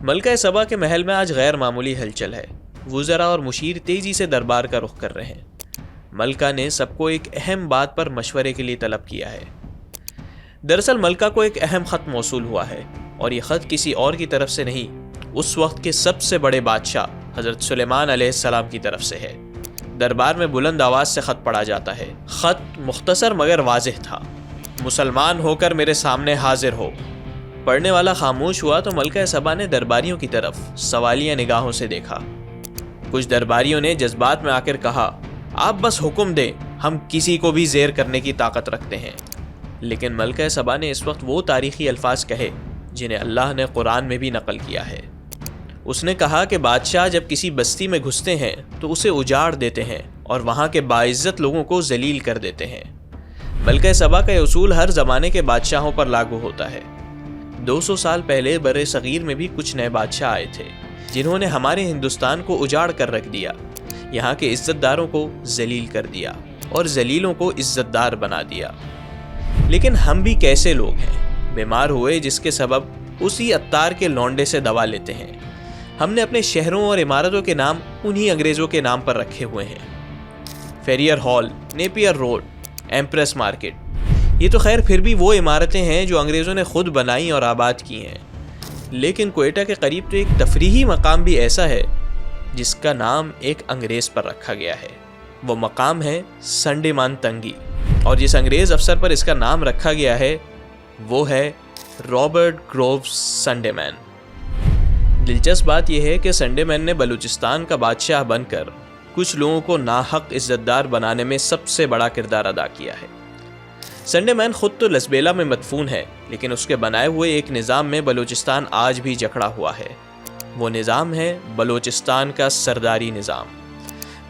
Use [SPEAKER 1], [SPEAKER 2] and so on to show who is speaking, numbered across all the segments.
[SPEAKER 1] ملکہ سبا کے محل میں آج غیر معمولی ہلچل ہے. وزراء اور مشیر تیزی سے دربار کا رخ کر رہے ہیں. ملکہ نے سب کو ایک اہم بات پر مشورے کے لیے طلب کیا ہے. دراصل ملکہ کو ایک اہم خط موصول ہوا ہے، اور یہ خط کسی اور کی طرف سے نہیں، اس وقت کے سب سے بڑے بادشاہ حضرت سلیمان علیہ السلام کی طرف سے ہے. دربار میں بلند آواز سے خط پڑھا جاتا ہے. خط مختصر مگر واضح تھا. مسلمان ہو کر میرے سامنے حاضر ہو. پڑھنے والا خاموش ہوا تو ملکہ سبا نے درباریوں کی طرف سوالیہ نگاہوں سے دیکھا. کچھ درباریوں نے جذبات میں آ کر کہا، آپ بس حکم دیں، ہم کسی کو بھی زیر کرنے کی طاقت رکھتے ہیں. لیکن ملکہ سبا نے اس وقت وہ تاریخی الفاظ کہے جنہیں اللہ نے قرآن میں بھی نقل کیا ہے. اس نے کہا کہ بادشاہ جب کسی بستی میں گھستے ہیں تو اسے اجاڑ دیتے ہیں اور وہاں کے باعزت لوگوں کو ذلیل کر دیتے ہیں. ملکہ سبا کا یہ اصول ہر زمانے کے بادشاہوں پر لاگو ہوتا ہے. 200 سال پہلے بر صغیر میں بھی کچھ نئے بادشاہ آئے تھے جنہوں نے ہمارے ہندوستان کو اجاڑ کر رکھ دیا، یہاں کے عزت داروں کو ذلیل کر دیا اور ذلیلوں کو عزت دار بنا دیا. لیکن ہم بھی کیسے لوگ ہیں، بیمار ہوئے جس کے سبب اسی عطار کے لونڈے سے دوا لیتے ہیں. ہم نے اپنے شہروں اور عمارتوں کے نام انہی انگریزوں کے نام پر رکھے ہوئے ہیں. Frere hall, Napier road, Empress market, یہ تو خیر پھر بھی وہ عمارتیں ہیں جو انگریزوں نے خود بنائی اور آباد کی ہیں. لیکن کوئٹہ کے قریب تو ایک تفریحی مقام بھی ایسا ہے جس کا نام ایک انگریز پر رکھا گیا ہے. وہ مقام ہے سنڈے مان تنگی، اور جس انگریز افسر پر اس کا نام رکھا گیا ہے وہ ہے رابرٹ گروو سنڈے مین. دلچسپ بات یہ ہے کہ سنڈے مین نے بلوچستان کا بادشاہ بن کر کچھ لوگوں کو ناحق عزت دار بنانے میں سب سے بڑا کردار ادا کیا ہے. سنڈے مین خود تو لسبیلا میں مدفون ہے، لیکن اس کے بنائے ہوئے ایک نظام میں بلوچستان آج بھی جکڑا ہوا ہے. وہ نظام ہے بلوچستان کا سرداری نظام.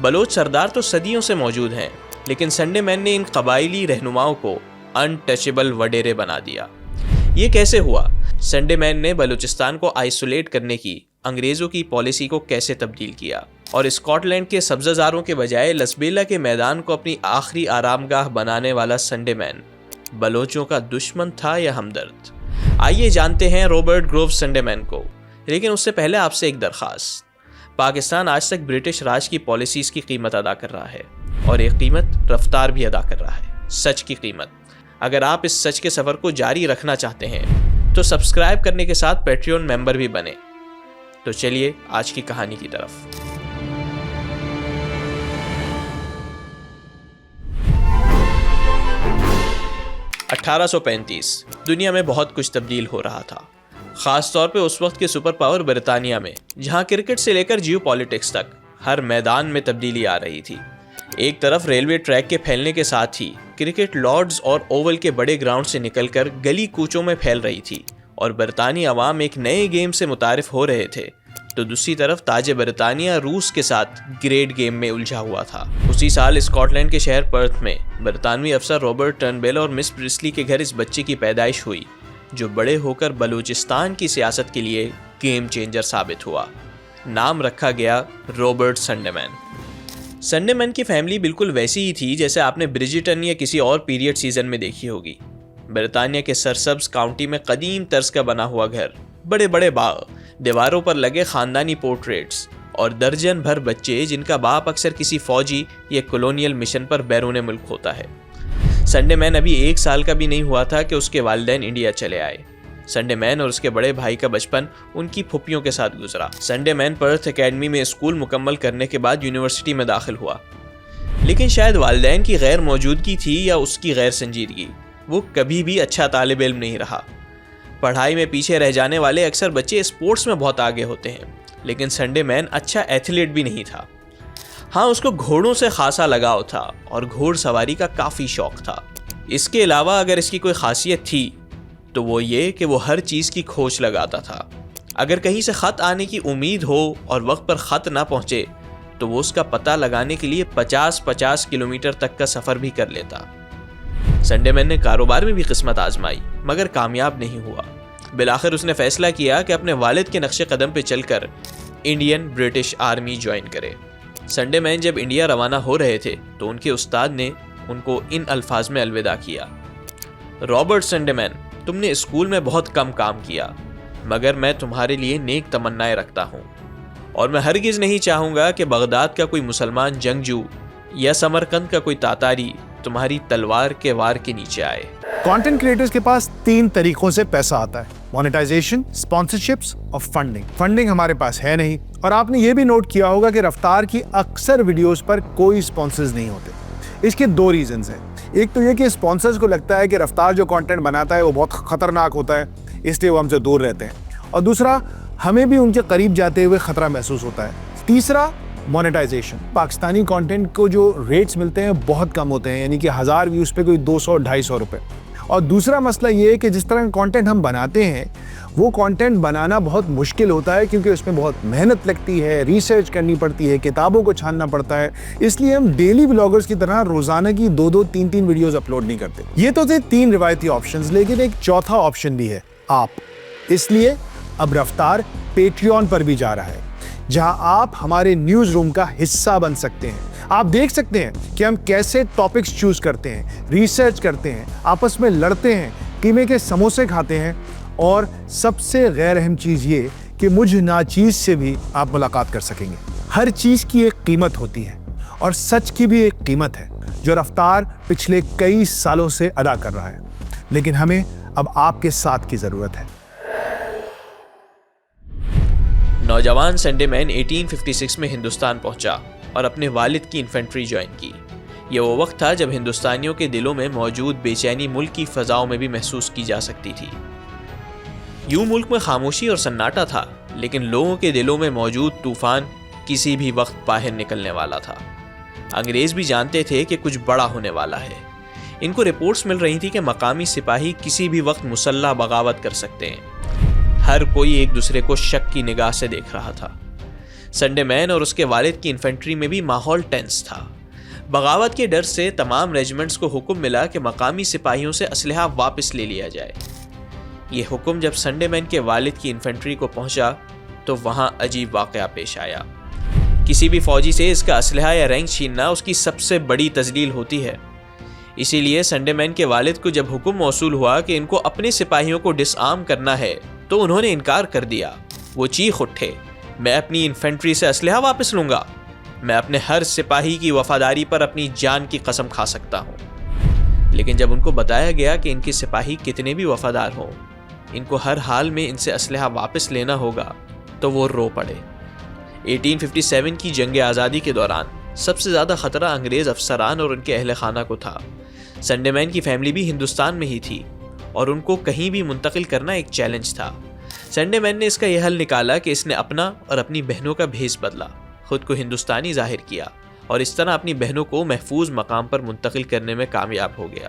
[SPEAKER 1] بلوچ سردار تو صدیوں سے موجود ہیں، لیکن سنڈے مین نے ان قبائلی رہنماؤں کو انٹچبل وڈیرے بنا دیا. یہ کیسے ہوا؟ سنڈے مین نے بلوچستان کو آئسولیٹ کرنے کی انگریزوں کی پالیسی کو کیسے تبدیل کیا، اور اسکاٹ لینڈ کے سبزہ زاروں کے بجائے لسبیلا کے میدان کو اپنی آخری آرام گاہ بنانے والا سنڈے مین بلوچوں کا دشمن تھا یا ہمدرد؟ آئیے جانتے ہیں رابرٹ گروو سنڈے مین کو. لیکن اس سے پہلے آپ سے ایک درخواست. پاکستان آج تک برٹش راج کی پالیسیز کی قیمت ادا کر رہا ہے، اور ایک قیمت رفتار بھی ادا کر رہا ہے، سچ کی قیمت. اگر آپ اس سچ کے سفر کو جاری رکھنا چاہتے ہیں تو سبسکرائب کرنے کے ساتھ پیٹریون ممبر بھی بنیں. تو چلیے آج کی کہانی کی طرف. اٹھارہ 1835 دنیا میں بہت کچھ تبدیل ہو رہا تھا، خاص طور پہ اس وقت کے سپر پاور برطانیہ میں، جہاں کرکٹ سے لے کر جیو پالیٹکس تک ہر میدان میں تبدیلی آ رہی تھی. ایک طرف ریلوے ٹریک کے پھیلنے کے ساتھ ہی کرکٹ لارڈز اور اوول کے بڑے گراؤنڈ سے نکل کر گلی کوچوں میں پھیل رہی تھی، اور برطانوی عوام ایک نئے گیم سے متعارف ہو رہے تھے. تو دوسری طرف تاج برطانیہ روس کے ساتھ گریٹ گیم میں الجھا ہوا تھا. اسی سال اسکاٹ لینڈ کے شہر پرتھ میں برطانوی افسر رابرٹ ٹرنبل اور مس پریسلی کے گھر اس بچے کی پیدائش ہوئی جو بڑے ہو کر بلوچستان کی سیاست کے لیے گیم چینجر ثابت ہوا. نام رکھا گیا رابرٹ سنڈے مین. سنڈے مین کی فیملی بالکل ویسی ہی تھی جیسے آپ نے برجٹن یا کسی اور پیریڈ سیزن میں دیکھی ہوگی. برطانیہ کے سرسبز کاؤنٹی میں قدیم طرز کا بنا ہوا گھر، بڑے بڑے باغ، دیواروں پر لگے خاندانی پورٹریٹس، اور درجن بھر بچے جن کا باپ اکثر کسی فوجی یا کولونیل مشن پر بیرون ملک ہوتا ہے. سنڈے مین ابھی 1 سال کا بھی نہیں ہوا تھا کہ اس کے والدین انڈیا چلے آئے. سنڈے مین اور اس کے بڑے بھائی کا بچپن ان کی پھپھیوں کے ساتھ گزرا. سنڈے مین پرتھ اکیڈمی میں اسکول مکمل کرنے کے بعد یونیورسٹی میں داخل ہوا، لیکن شاید والدین کی غیر موجودگی تھی یا اس کی غیر سنجیدگی، وہ کبھی بھی اچھا طالب علم نہیں رہا. پڑھائی میں پیچھے رہ جانے والے اکثر بچے اسپورٹس میں بہت آگے ہوتے ہیں، لیکن سنڈے مین اچھا ایتھلیٹ بھی نہیں تھا. ہاں، اس کو گھوڑوں سے خاصا لگاؤ تھا اور گھوڑ سواری کا کافی شوق تھا. اس کے علاوہ اگر اس کی کوئی خاصیت تھی تو وہ یہ کہ وہ ہر چیز کی کھوج لگاتا تھا. اگر کہیں سے خط آنے کی امید ہو اور وقت پر خط نہ پہنچے تو وہ اس کا پتہ لگانے کے لیے 50 کلومیٹر تک کا سفر بھی کر لیتا. سنڈے مین نے کاروبار میں بھی قسمت آزمائی مگر کامیاب نہیں ہوا. بالآخر اس نے فیصلہ کیا کہ اپنے والد کے نقش قدم پہ چل کر انڈین برٹش آرمی جوائن کرے. سنڈے مین جب انڈیا روانہ ہو رہے تھے تو ان کے استاد نے ان کو ان الفاظ میں الوداع کیا: رابرٹ سنڈے مین، تم نے اسکول میں بہت کم کام کیا. مگر میں تمہارے لیے نیک تمنائیں رکھتا ہوں اور میں ہرگز نہیں چاہوں گا کہ بغداد کا کوئی مسلمان جنگجو یا سمرقند کا کوئی تاتاری تمہاری تلوار کے وار کے نیچے آئے۔
[SPEAKER 2] کانٹینٹ کریٹرز کے پاس 3 طریقوں سے پیسہ آتا ہے: مونیٹائزیشن، اسپانسرشپس اور فنڈنگ ہمارے پاس ہے نہیں، اور آپ نے یہ بھی نوٹ کیا ہوگا کہ رفتار کی اکثر ویڈیوز پر کوئی اسپانسرز نہیں ہوتے۔ اس کے 2 ریزنز ہیں۔ ایک تو یہ کہ اسپانسرز کو لگتا ہے کہ رفتار جو کانٹینٹ بناتا ہے وہ بہت خطرناک ہوتا ہے، اس لیے وہ ہم سے دور رہتے ہیں، اور دوسرا ہمیں بھی ان کے قریب جاتے ہوئے خطرہ محسوس ہوتا ہے۔ تیسرا مونیٹائزیشن۔ پاکستانی کانٹینٹ کو جو ریٹس ملتے ہیں بہت کم ہوتے ہیں، یعنی کہ 1000 ویوز پہ کوئی 200-250 روپے۔ اور دوسرا مسئلہ یہ ہے کہ جس طرح کا کانٹینٹ ہم بناتے ہیں وہ کانٹینٹ بنانا بہت مشکل ہوتا ہے، کیونکہ اس میں بہت محنت لگتی ہے، ریسرچ کرنی پڑتی ہے، کتابوں کو چھاننا پڑتا ہے۔ اس لیے ہم ڈیلی بلاگرز کی طرح روزانہ کی 2-2 3-3 ویڈیوز اپلوڈ نہیں کرتے۔ یہ تو تھے 3 روایتی آپشنز، لیکن ایک چوتھا آپشن بھی ہے، آپ۔ اس لیے اب رفتار پیٹریون پر بھی جا رہا ہے، جہاں آپ ہمارے نیوز روم کا حصہ بن سکتے ہیں۔ آپ دیکھ سکتے ہیں کہ ہم کیسے ٹاپکس چوز کرتے ہیں، ریسرچ کرتے ہیں، آپس میں لڑتے ہیں، قیمے کے سموسے کھاتے ہیں، اور سب سے غیر اہم چیز یہ کہ مجھ ناچیز سے بھی آپ ملاقات کر سکیں گے۔ ہر چیز کی ایک قیمت ہوتی ہے، اور سچ کی بھی ایک قیمت ہے جو رفتار پچھلے کئی سالوں سے ادا کر رہا ہے، لیکن ہمیں اب آپ کے ساتھ کی ضرورت ہے۔
[SPEAKER 1] نوجوان سنڈے مین 1856 میں ہندوستان پہنچا اور اپنے والد کی انفینٹری جوائن کی۔ یہ وہ وقت تھا جب ہندوستانیوں کے دلوں میں موجود بے چینی ملک کی فضاؤں میں بھی محسوس کی جا سکتی تھی۔ یوں ملک میں خاموشی اور سناٹا تھا، لیکن لوگوں کے دلوں میں موجود طوفان کسی بھی وقت باہر نکلنے والا تھا۔ انگریز بھی جانتے تھے کہ کچھ بڑا ہونے والا ہے۔ ان کو رپورٹس مل رہی تھی کہ مقامی سپاہی کسی بھی وقت مسلح بغاوت کر سکتے ہیں۔ ہر کوئی ایک دوسرے کو شک کی نگاہ سے دیکھ رہا تھا۔ سنڈے مین اور اس کے والد کی انفینٹری میں بھی ماحول ٹینس تھا۔ بغاوت کے ڈر سے تمام ریجمنٹس کو حکم ملا کہ مقامی سپاہیوں سے اسلحہ واپس لے لیا جائے۔ یہ حکم جب سنڈے مین کے والد کی انفینٹری کو پہنچا تو وہاں عجیب واقعہ پیش آیا۔ کسی بھی فوجی سے اس کا اسلحہ یا رینک چھیننا اس کی سب سے بڑی تذلیل ہوتی ہے۔ اسی لیے سنڈے مین کے والد کو جب حکم موصول ہوا کہ ان کو اپنے سپاہیوں کو ڈس آرم کرنا ہے تو انہوں نے انکار کر دیا۔ وہ چیخ اٹھے، میں اپنی انفینٹری سے اسلحہ واپس لوں گا، میں اپنے ہر سپاہی کی وفاداری پر اپنی جان کی قسم کھا سکتا ہوں۔ لیکن جب ان کو بتایا گیا کہ ان کے سپاہی کتنے بھی وفادار ہوں، ان کو ہر حال میں ان سے اسلحہ واپس لینا ہوگا، تو وہ رو پڑے۔ 1857 کی جنگ آزادی کے دوران سب سے زیادہ خطرہ انگریز افسران اور ان کے اہل خانہ کو تھا۔ سنڈے مین کی فیملی بھی ہندوستان میں ہی تھی اور ان کو کہیں بھی منتقل کرنا ایک چیلنج تھا۔ سنڈے مین نے اس کا یہ حل نکالا کہ اس نے اپنا اور اپنی بہنوں کا بھیس بدلا، خود کو ہندوستانی ظاہر کیا، اور اس طرح اپنی بہنوں کو محفوظ مقام پر منتقل کرنے میں کامیاب ہو گیا۔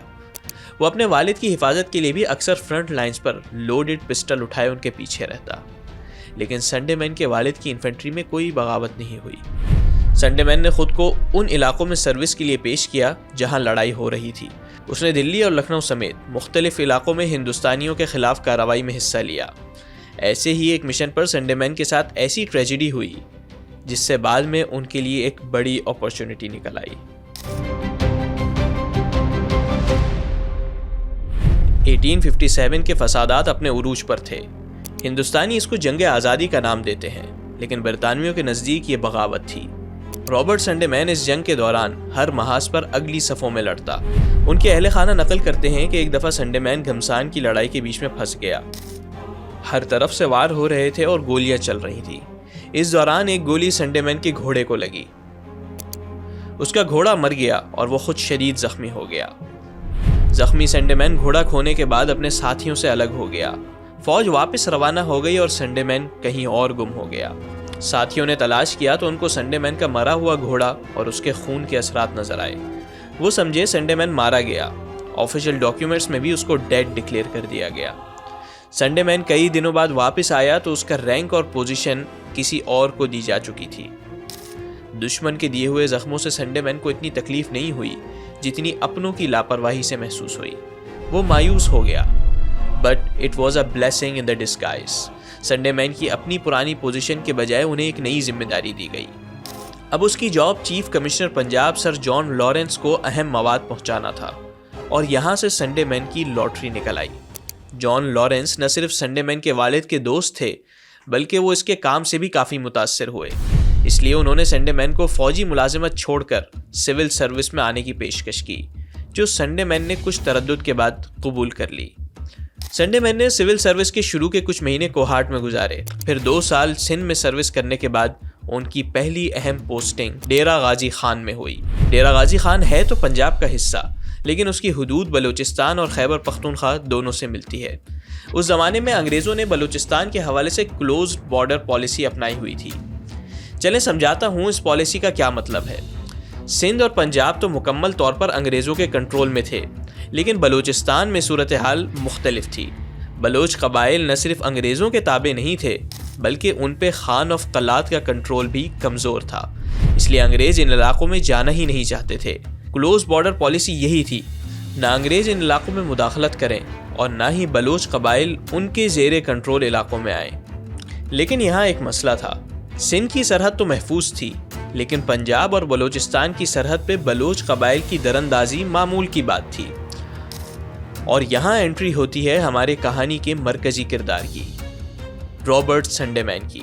[SPEAKER 1] وہ اپنے والد کی حفاظت کے لیے بھی اکثر فرنٹ لائنز پر لوڈڈ پسٹل اٹھائے ان کے پیچھے رہتا، لیکن سنڈے مین کے والد کی انفینٹری میں کوئی بغاوت نہیں ہوئی۔ سنڈے مین نے خود کو ان علاقوں میں سروس کے لیے پیش کیا جہاں لڑائی ہو رہی تھی۔ اس نے دلی اور لکھنؤ سمیت مختلف علاقوں میں ہندوستانیوں کے خلاف کارروائی میں حصہ لیا۔ ایسے ہی ایک مشن پر سنڈے مین کے ساتھ ایسی ٹریجڈی ہوئی جس سے بعد میں ان کے لیے ایک بڑی اپرچونٹی نکل آئی۔ 1857 کے فسادات اپنے عروج پر تھے۔ ہندوستانی اس کو جنگ آزادی کا نام دیتے ہیں، لیکن برطانویوں کے نزدیک یہ بغاوت تھی۔ رابرٹ سنڈے مین اس جنگ کے دوران ہر محاذ پر اگلی صفوں میں لڑتا۔ ان کے اہل خانہ نقل کرتے ہیں کہ ایک دفعہ سنڈے مین گھمسان کی لڑائی کے بیچ میں پھنس گیا۔ ہر طرف سے وار ہو رہے تھے اور گولیاں چل رہی تھیں۔ اس دوران ایک گولی سنڈے مین کے گھوڑے کو لگی۔ اس کا گھوڑا مر گیا اور وہ خود شدید زخمی ہو گیا۔ زخمی سنڈے مین گھوڑا کھونے کے بعد اپنے ساتھیوں سے الگ ہو گیا۔ فوج واپس روانہ ہو گئی اور سنڈے مین کہیں اور گم ہو گیا۔ ساتھیوں نے تلاش کیا تو ان کو سنڈے مین کا مرا ہوا گھوڑا اور اس کے خون کے اثرات نظر آئے۔ وہ سمجھے سنڈے مین مارا گیا۔ آفیشیل ڈاکیومنٹس میں بھی اس کو ڈیڈ ڈکلیئر کر دیا گیا۔ سنڈے مین کئی دنوں بعد واپس آیا تو اس کا رینک اور پوزیشن کسی اور کو دی جا چکی تھی۔ دشمن کے دیے ہوئے زخموں سے سنڈے مین کو اتنی تکلیف نہیں ہوئی جتنی اپنوں کی لاپرواہی سے محسوس ہوئی۔ وہ مایوس ہو گیا، but it was a blessing in the disguise. Sunday مین کی اپنی پرانی پوزیشن کے بجائے انہیں ایک نئی ذمہ داری دی گئی۔ اب اس کی جاب چیف کمشنر پنجاب سر جان لارنس کو اہم مواد پہنچانا تھا، اور یہاں سے سنڈے مین کی لاٹری نکل آئی۔ جان لارنس نہ صرف سنڈے مین کے والد کے دوست تھے بلکہ وہ اس کے کام سے بھی کافی متاثر ہوئے، اس لیے انہوں نے سنڈے مین کو فوجی ملازمت چھوڑ کر سول سروس میں آنے کی پیشکش کی، جو سنڈے مین نے کچھ تردد کے بعد قبول کر لی۔ سنڈے مین نے سول سروس کے شروع کے کچھ مہینے کوہاٹ میں گزارے، پھر 2 سال سندھ میں سروس کرنے کے بعد ان کی پہلی اہم پوسٹنگ ڈیرہ غازی خان میں ہوئی۔ ڈیرہ غازی خان ہے تو پنجاب کا حصہ، لیکن اس کی حدود بلوچستان اور خیبر پختونخوا دونوں سے ملتی ہے۔ اس زمانے میں انگریزوں نے بلوچستان کے حوالے سے کلوز بارڈر پالیسی اپنائی ہوئی تھی۔ چلیں سمجھاتا ہوں اس پالیسی کا کیا مطلب ہے۔ سندھ اور پنجاب تو مکمل طور پر انگریزوں کے کنٹرول میں تھے، لیکن بلوچستان میں صورتحال مختلف تھی۔ بلوچ قبائل نہ صرف انگریزوں کے تابع نہیں تھے بلکہ ان پہ خان آف قلات کا کنٹرول بھی کمزور تھا، اس لیے انگریز ان علاقوں میں جانا ہی نہیں چاہتے تھے۔ کلوز بارڈر پالیسی یہی تھی، نہ انگریز ان علاقوں میں مداخلت کریں اور نہ ہی بلوچ قبائل ان کے زیر کنٹرول علاقوں میں آئیں۔ لیکن یہاں ایک مسئلہ تھا، سندھ کی سرحد تو محفوظ تھی، لیکن پنجاب اور بلوچستان کی سرحد پہ بلوچ قبائل کی دراندازی معمول کی بات تھی۔ اور یہاں انٹری ہوتی ہے ہمارے کہانی کے مرکزی کردار کی، رابرٹ سنڈے مین کی،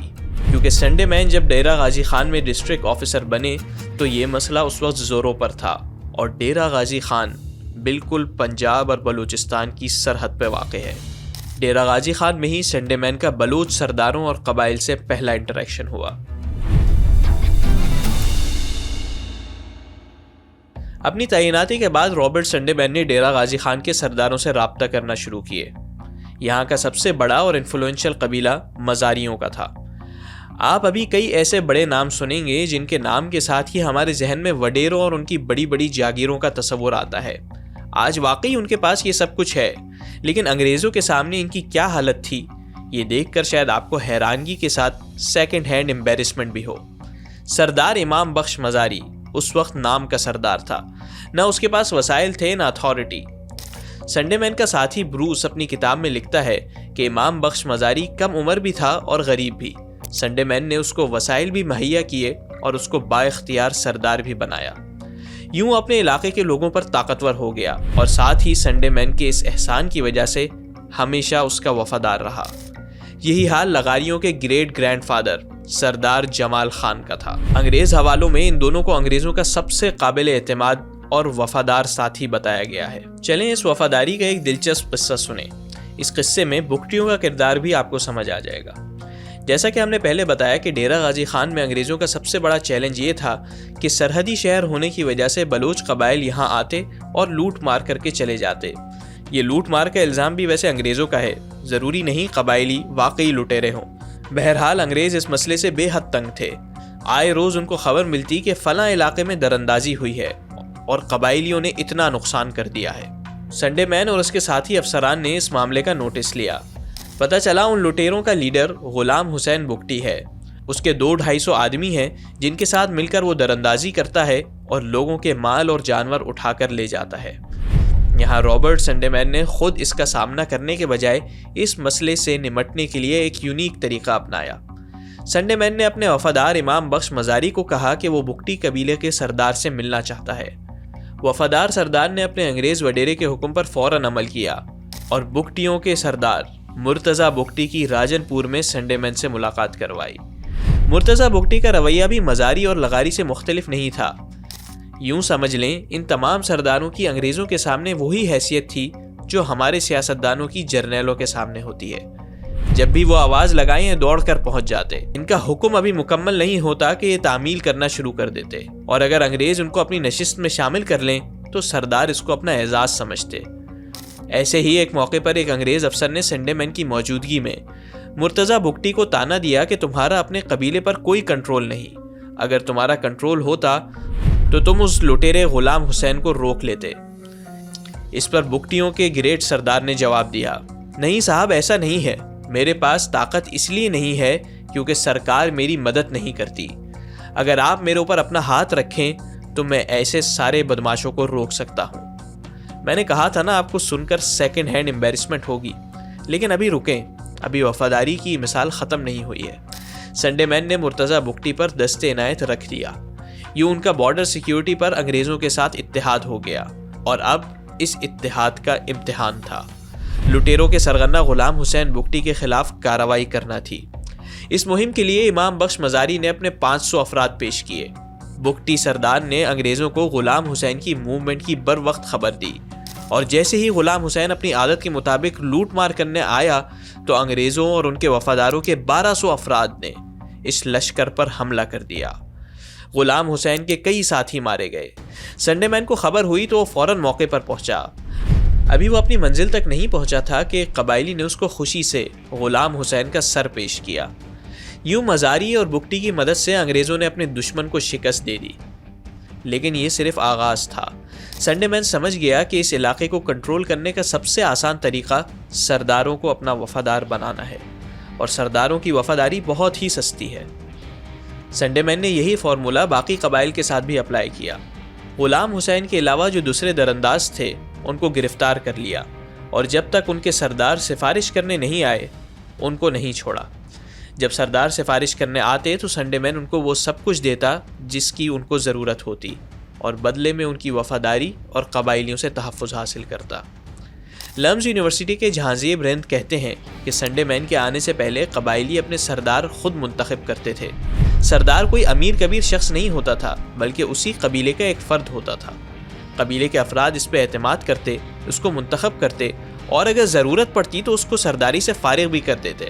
[SPEAKER 1] کیونکہ سنڈے مین جب ڈیرہ غازی خان میں ڈسٹرکٹ آفیسر بنے تو یہ مسئلہ اس وقت زوروں پر تھا، اور ڈیرہ غازی خان بالکل پنجاب اور بلوچستان کی سرحد پہ واقع ہے۔ ڈیرہ غازی خان میں ہی سنڈے مین کا بلوچ سرداروں اور قبائل سے پہلا انٹریکشن ہوا۔ اپنی تعیناتی کے بعد رابرٹ سنڈے مین نے ڈیرہ غازی خان کے سرداروں سے رابطہ کرنا شروع کیے۔ یہاں کا سب سے بڑا اور انفلوئنشل قبیلہ مزاریوں کا تھا۔ آپ ابھی کئی ایسے بڑے نام سنیں گے جن کے نام کے ساتھ ہی ہمارے ذہن میں وڈیروں اور ان کی بڑی بڑی جاگیروں کا تصور آتا ہے۔ آج واقعی ان کے پاس یہ سب کچھ ہے، لیکن انگریزوں کے سامنے ان کی کیا حالت تھی، یہ دیکھ کر شاید آپ کو حیرانگی کے ساتھ سیکنڈ ہینڈ امبیرسمنٹ بھی ہو۔ سردار امام بخش مزاری اس وقت نام کا سردار تھا، نہ اس کے پاس وسائل تھے نہ اتھارٹی۔ سنڈے مین کا ساتھی بروس اپنی کتاب میں لکھتا ہے کہ امام بخش مزاری کم عمر بھی تھا اور غریب بھی۔ سنڈے مین نے اس کو وسائل بھی مہیا کیے اور اس کو با اختیار سردار بھی بنایا۔ یوں اپنے علاقے کے لوگوں پر طاقتور ہو گیا، اور ساتھ ہی سنڈے مین کے اس احسان کی وجہ سے ہمیشہ اس کا وفادار رہا۔ یہی حال لغاریوں کے گریٹ گرینڈ فادر سردار جمال خان کا تھا۔ انگریز حوالوں میں ان دونوں کو انگریزوں کا سب سے قابل اعتماد اور وفادار ساتھی بتایا گیا ہے۔ چلیں اس وفاداری کا ایک دلچسپ قصہ سنیں۔ اس قصے میں بگٹیوں کا کردار بھی آپ کو سمجھ آ جائے گا۔ جیسا کہ ہم نے پہلے بتایا کہ ڈیرہ غازی خان میں انگریزوں کا سب سے بڑا چیلنج یہ تھا کہ سرحدی شہر ہونے کی وجہ سے بلوچ قبائل یہاں آتے اور لوٹ مار کر کے چلے جاتے۔ یہ لوٹ مار کا الزام بھی ویسے انگریزوں کا ہے، ضروری نہیں قبائلی واقعی لٹیرے ہوں۔ بہرحال انگریز اس مسئلے سے بے حد تنگ تھے۔ آئے روز ان کو خبر ملتی کہ فلاں علاقے میں دراندازی ہوئی ہے اور قبائلیوں نے اتنا نقصان کر دیا ہے۔ سنڈے مین اور اس کے ساتھی افسران نے اس معاملے کا نوٹس لیا۔ پتہ چلا ان لٹیروں کا لیڈر غلام حسین بگٹی ہے۔ اس کے 200-250 آدمی ہیں جن کے ساتھ مل کر وہ دراندازی کرتا ہے اور لوگوں کے مال اور جانور اٹھا کر لے جاتا ہے۔ یہاں رابرٹ سنڈے مین نے خود اس کا سامنا کرنے کے بجائے اس مسئلے سے نمٹنے کے لیے ایک یونیک طریقہ اپنایا۔ سنڈے مین نے اپنے وفادار امام بخش مزاری کو کہا کہ وہ بگٹی قبیلے کے سردار سے ملنا چاہتا ہے۔ وفادار سردار نے اپنے انگریز وڈیرے کے حکم پر فوراً عمل کیا اور بگٹیوں کے سردار مرتضیٰ بگٹی کی راجن پور میں سنڈے مین سے ملاقات کروائی۔ مرتضیٰ بگٹی کا رویہ بھی مزاری اور لغاری سے مختلف نہیں تھا۔ یوں سمجھ لیں ان تمام سرداروں کی انگریزوں کے سامنے وہی حیثیت تھی جو ہمارے سیاستدانوں کی جرنیلوں کے سامنے ہوتی ہے۔ جب بھی وہ آواز لگائیں دوڑ کر پہنچ جاتے۔ ان کا حکم ابھی مکمل نہیں ہوتا کہ یہ تعمیل کرنا شروع کر دیتے، اور اگر انگریز ان کو اپنی نشست میں شامل کر لیں تو سردار اس کو اپنا اعزاز سمجھتے۔ ایسے ہی ایک موقع پر ایک انگریز افسر نے سنڈے مین کی موجودگی میں مرتضیٰ بگٹی کو تانا دیا کہ تمہارا اپنے قبیلے پر کوئی کنٹرول نہیں، اگر تمہارا کنٹرول ہوتا تو تم اس لٹیرے غلام حسین کو روک لیتے۔ اس پر بگٹیوں کے گریٹ سردار نے جواب دیا، نہیں صاحب ایسا نہیں ہے، میرے پاس طاقت اس لیے نہیں ہے کیونکہ سرکار میری مدد نہیں کرتی۔ اگر آپ میرے اوپر اپنا ہاتھ رکھیں تو میں ایسے سارے بدماشوں کو روک سکتا ہوں۔ میں نے کہا تھا نا آپ کو سن کر سیکنڈ ہینڈ امبیرسمنٹ ہوگی، لیکن ابھی رکیں، ابھی وفاداری کی مثال ختم نہیں ہوئی ہے۔ سنڈے مین نے مرتضیٰ بگٹی پر دست عنایت رکھ دیا۔ یوں ان کا بارڈر سیکیورٹی پر انگریزوں کے ساتھ اتحاد ہو گیا، اور اب اس اتحاد کا امتحان تھا۔ لٹیروں کے سرغنہ غلام حسین بگٹی کے خلاف کارروائی کرنا تھی۔ اس مہم کے لیے امام بخش مزاری نے اپنے 500 افراد پیش کیے۔ بگٹی سردار نے انگریزوں کو غلام حسین کی موومنٹ کی بر وقت خبر دی، اور جیسے ہی غلام حسین اپنی عادت کے مطابق لوٹ مار کرنے آیا تو انگریزوں اور ان کے وفاداروں کے 1200 افراد نے اس لشکر پر حملہ کر دیا۔ غلام حسین کے کئی ساتھی مارے گئے۔ سنڈے مین کو خبر ہوئی تو وہ فوراً موقع پر پہنچا۔ ابھی وہ اپنی منزل تک نہیں پہنچا تھا کہ ایک قبائلی نے اس کو خوشی سے غلام حسین کا سر پیش کیا۔ یوں مزاری اور بگٹی کی مدد سے انگریزوں نے اپنے دشمن کو شکست دے دی، لیکن یہ صرف آغاز تھا۔ سنڈے مین سمجھ گیا کہ اس علاقے کو کنٹرول کرنے کا سب سے آسان طریقہ سرداروں کو اپنا وفادار بنانا ہے، اور سرداروں کی وفاداری بہت ہی سستی ہے۔ سنڈے مین نے یہی فارمولا باقی قبائل کے ساتھ بھی اپلائی کیا۔ غلام حسین کے علاوہ جو دوسرے درانداز تھے ان کو گرفتار کر لیا، اور جب تک ان کے سردار سفارش کرنے نہیں آئے ان کو نہیں چھوڑا۔ جب سردار سفارش کرنے آتے تو سنڈے مین ان کو وہ سب کچھ دیتا جس کی ان کو ضرورت ہوتی، اور بدلے میں ان کی وفاداری اور قبائلیوں سے تحفظ حاصل کرتا۔ لمز یونیورسٹی کے جہانزیب رند کہتے ہیں کہ سنڈے مین کے آنے سے پہلے قبائلی اپنے سردار خود منتخب کرتے تھے۔ سردار کوئی امیر کبیر شخص نہیں ہوتا تھا، بلکہ اسی قبیلے کا ایک فرد ہوتا تھا۔ قبیلے کے افراد اس پہ اعتماد کرتے، اس کو منتخب کرتے، اور اگر ضرورت پڑتی تو اس کو سرداری سے فارغ بھی کر دیتے۔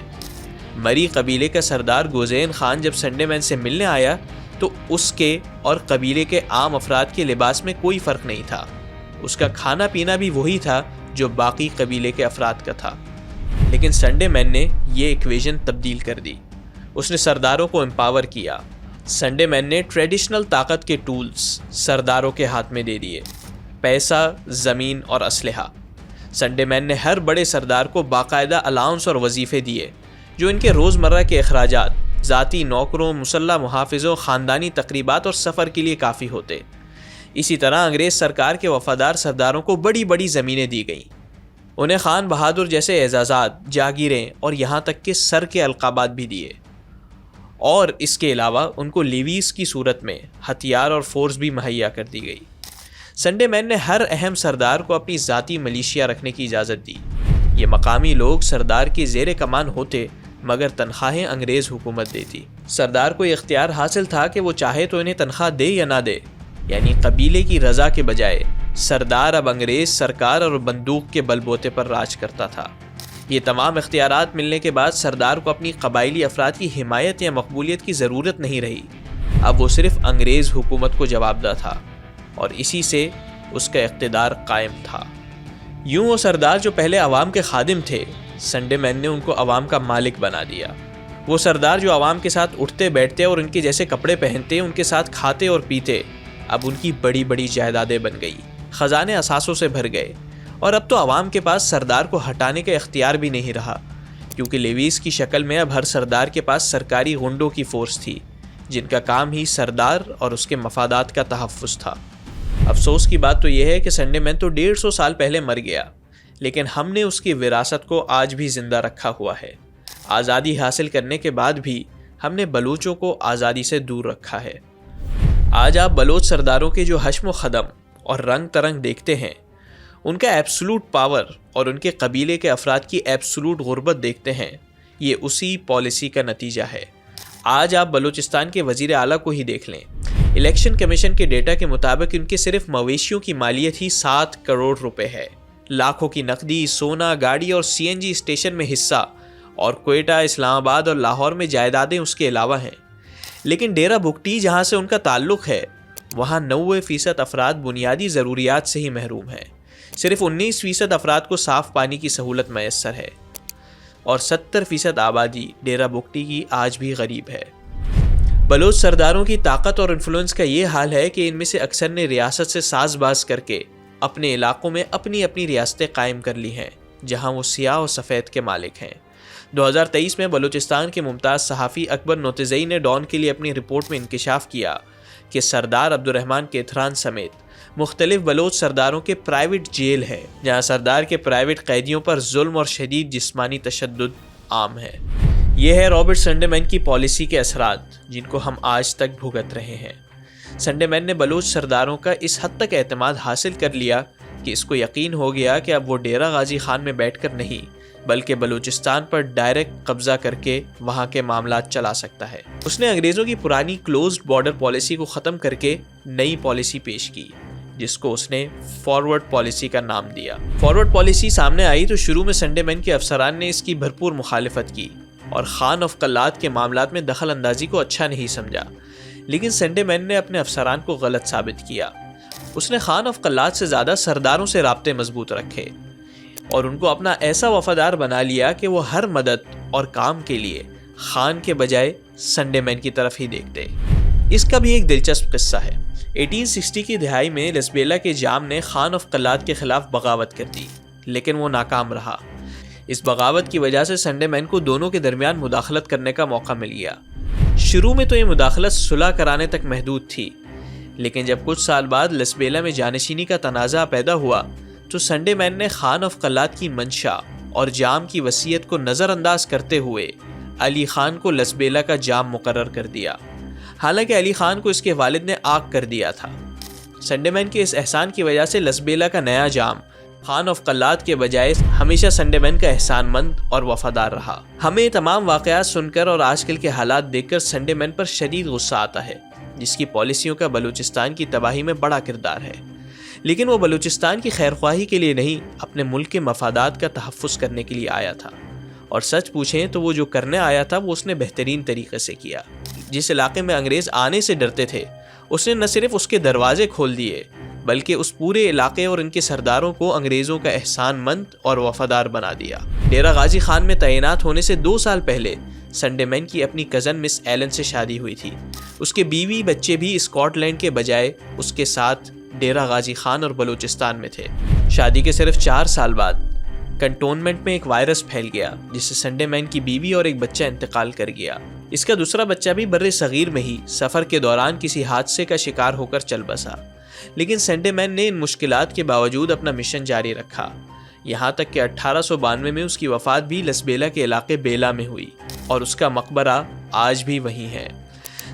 [SPEAKER 1] مری قبیلے کا سردار گوزین خان جب سنڈے مین سے ملنے آیا تو اس کے اور قبیلے کے عام افراد کے لباس میں کوئی فرق نہیں تھا۔ اس کا کھانا پینا بھی وہی تھا جو باقی قبیلے کے افراد کا تھا۔ لیکن سنڈے مین نے یہ ایکویژن تبدیل کر دی۔ اس نے سرداروں کو امپاور کیا۔ سنڈے مین نے ٹریڈیشنل طاقت کے ٹولز سرداروں کے ہاتھ میں دے دیے: پیسہ، زمین اور اسلحہ۔ سنڈے مین نے ہر بڑے سردار کو باقاعدہ الاؤنس اور وظیفے دیے جو ان کے روزمرہ کے اخراجات، ذاتی نوکروں، مسلح محافظوں، خاندانی تقریبات اور سفر کے لیے کافی ہوتے۔ اسی طرح انگریز سرکار کے وفادار سرداروں کو بڑی بڑی زمینیں دی گئیں۔ انہیں خان بہادر جیسے اعزازات، جاگیریں اور یہاں تک کہ سر کے القابات بھی دیے، اور اس کے علاوہ ان کو لیویز کی صورت میں ہتھیار اور فورس بھی مہیا کر دی گئی۔ سنڈے مین نے ہر اہم سردار کو اپنی ذاتی ملیشیا رکھنے کی اجازت دی۔ یہ مقامی لوگ سردار کی زیر کمان ہوتے، مگر تنخواہیں انگریز حکومت دیتی۔ سردار کو یہ اختیار حاصل تھا کہ وہ چاہے تو انہیں تنخواہ دے یا نہ دے، یعنی قبیلے کی رضا کے بجائے سردار اب انگریز سرکار اور بندوق کے بل بوتے پر راج کرتا تھا۔ یہ تمام اختیارات ملنے کے بعد سردار کو اپنی قبائلی افراد کی حمایت یا مقبولیت کی ضرورت نہیں رہی۔ اب وہ صرف انگریز حکومت کو جوابدہ تھا، اور اسی سے اس کا اقتدار قائم تھا۔ یوں وہ سردار جو پہلے عوام کے خادم تھے، سنڈے مین نے ان کو عوام کا مالک بنا دیا۔ وہ سردار جو عوام کے ساتھ اٹھتے بیٹھتے اور ان کے جیسے کپڑے پہنتے، ان کے ساتھ کھاتے اور پیتے، اب ان کی بڑی بڑی جائیدادیں بن گئی، خزانے اثاثوں سے بھر گئے، اور اب تو عوام کے پاس سردار کو ہٹانے کا اختیار بھی نہیں رہا، کیونکہ لیویز کی شکل میں اب ہر سردار کے پاس سرکاری غنڈوں کی فورس تھی، جن کا کام ہی سردار اور اس کے مفادات کا تحفظ تھا۔ افسوس کی بات تو یہ ہے کہ سنڈے مین تو 150 سال پہلے مر گیا، لیکن ہم نے اس کی وراثت کو آج بھی زندہ رکھا ہوا ہے۔ آزادی حاصل کرنے کے بعد بھی ہم نے بلوچوں کو آزادی سے دور رکھا ہے۔ آج آپ بلوچ سرداروں کے جو حشم و خدم اور رنگ ترنگ دیکھتے ہیں، ان کا ایبسولوٹ پاور اور ان کے قبیلے کے افراد کی ایبسولوٹ غربت دیکھتے ہیں، یہ اسی پالیسی کا نتیجہ ہے۔ آج آپ بلوچستان کے وزیر اعلیٰ کو ہی دیکھ لیں۔ الیکشن کمیشن کے ڈیٹا کے مطابق ان کے صرف مویشیوں کی مالیت ہی 7 کروڑ روپے ہے۔ لاکھوں کی نقدی، سونا، گاڑی اور CNG اسٹیشن میں حصہ، اور کوئٹہ، اسلام آباد اور لاہور میں جائیدادیں اس کے علاوہ ہیں۔ لیکن ڈیرہ بگٹی جہاں سے ان کا تعلق ہے، وہاں 90% افراد بنیادی ضروریات سے ہی محروم ہیں۔ صرف 19% افراد کو صاف پانی کی سہولت میسر ہے، اور 70% آبادی ڈیرہ بگٹی کی آج بھی غریب ہے۔ بلوچ سرداروں کی طاقت اور انفلوئنس کا یہ حال ہے کہ ان میں سے اکثر نے ریاست سے ساز باز کر کے اپنے علاقوں میں اپنی اپنی ریاستیں قائم کر لی ہیں، جہاں وہ سیاہ و سفید کے مالک ہیں۔ 2023 میں بلوچستان کے ممتاز صحافی اکبر نوتزئی نے ڈان کے لیے اپنی رپورٹ میں انکشاف کیا کہ سردار عبدالرحمن کیتھران سمیت مختلف بلوچ سرداروں کے پرائیویٹ جیل ہیں، جہاں سردار کے پرائیویٹ قیدیوں پر ظلم اور شدید جسمانی تشدد عام ہے۔ یہ ہے رابرٹ سنڈے مین کی پالیسی کے اثرات، جن کو ہم آج تک بھگت رہے ہیں۔ سنڈے مین نے بلوچ سرداروں کا اس حد تک اعتماد حاصل کر لیا کہ اس کو یقین ہو گیا کہ اب وہ ڈیرہ غازی خان میں بیٹھ کر نہیں بلکہ بلوچستان پر ڈائریکٹ قبضہ کر کے وہاں کے معاملات چلا سکتا ہے۔ اس نے انگریزوں کی پرانی کلوزڈ بارڈر پالیسی کو ختم کر کے نئی پالیسی پیش کی، جس کو اس نے فارورڈ پالیسی کا نام دیا۔ فارورڈ پالیسی سامنے آئی تو شروع میں سنڈے مین کے افسران نے اس کی بھرپور مخالفت کی اور خان آف قلات کے معاملات میں دخل اندازی کو اچھا نہیں سمجھا، لیکن سنڈے مین نے اپنے افسران کو غلط ثابت کیا۔ اس نے خان آف قلات سے زیادہ سرداروں سے رابطے مضبوط رکھے اور ان کو اپنا ایسا وفادار بنا لیا کہ وہ ہر مدد اور کام کے لیے خان کے بجائے سنڈے مین کی طرف ہی دیکھتے۔ اس کا بھی ایک دلچسپ قصہ ہے۔ 1860 کی دہائی میں لسبیلا کے جام نے خان آف قلات کے خلاف بغاوت کر دی، لیکن وہ ناکام رہا۔ اس بغاوت کی وجہ سے سنڈے مین کو دونوں کے درمیان مداخلت کرنے کا موقع مل گیا۔ شروع میں تو یہ مداخلت صلح کرانے تک محدود تھی، لیکن جب کچھ سال بعد لسبیلا میں جانشینی کا تنازع پیدا ہوا تو سنڈے مین نے خان آف قلات کی منشا اور جام کی وصیت کو نظر انداز کرتے ہوئے علی خان کو لسبیلا کا جام مقرر کر دیا، حالانکہ علی خان کو اس کے والد نے آگ کر دیا تھا۔ سنڈے مین کے اس احسان کی وجہ سے لسبیلا کا نیا جام خان آف قلات کے بجائے ہمیشہ سنڈے مین کا احسان مند اور وفادار رہا۔ ہمیں یہ تمام واقعات سن کر اور آج کل کے حالات دیکھ کر سنڈے مین پر شدید غصہ آتا ہے، جس کی پالیسیوں کا بلوچستان کی تباہی میں بڑا کردار ہے، لیکن وہ بلوچستان کی خیر خواہی کے لیے نہیں، اپنے ملک کے مفادات کا تحفظ کرنے کے لیے آیا تھا۔ اور سچ پوچھیں تو وہ جو کرنے آیا تھا وہ اس نے بہترین طریقے سے کیا۔ جس علاقے میں انگریز آنے سے ڈرتے تھے، اس نے نہ صرف اس کے دروازے کھول دیے بلکہ اس پورے علاقے اور ان کے سرداروں کو انگریزوں کا احسان مند اور وفادار بنا دیا۔ ڈیرہ غازی خان میں تعینات ہونے سے 2 سال پہلے سنڈے مین کی اپنی کزن مس ایلن سے شادی ہوئی تھی۔ اس کے بیوی بچے بھی اسکاٹ لینڈ کے بجائے اس کے ساتھ ڈیرہ غازی خان اور بلوچستان میں تھے۔ شادی کے صرف 4 سال بعد کنٹونمنٹ میں ایک وائرس پھیل گیا جس سے سنڈے مین کی بیوی اور ایک بچہ انتقال کر گیا۔ اس کا دوسرا بچہ بھی بر صغیر میں ہی سفر کے دوران کسی حادثے کا شکار ہو کر چل بسا، لیکن سنڈے مین نے ان مشکلات کے باوجود اپنا مشن جاری رکھا، یہاں تک کہ 1892 میں اس کی وفات بھی لسبیلا کے علاقے بیلا میں ہوئی اور اس کا مقبرہ آج بھی وہیں ہے۔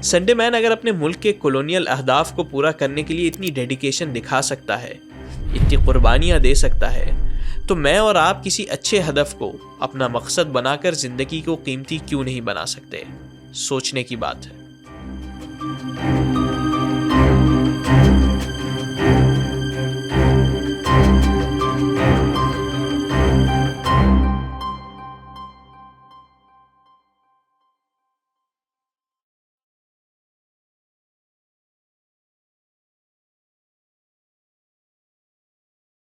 [SPEAKER 1] سنڈے مین اگر اپنے ملک کے کولونیل اہداف کو پورا کرنے کے لیے اتنی ڈیڈیکیشن دکھا سکتا ہے، اتنی قربانیاں دے سکتا ہے، تو میں اور آپ کسی اچھے ہدف کو اپنا مقصد بنا کر زندگی کو قیمتی کیوں نہیں بنا سکتے؟ سوچنے کی بات ہے۔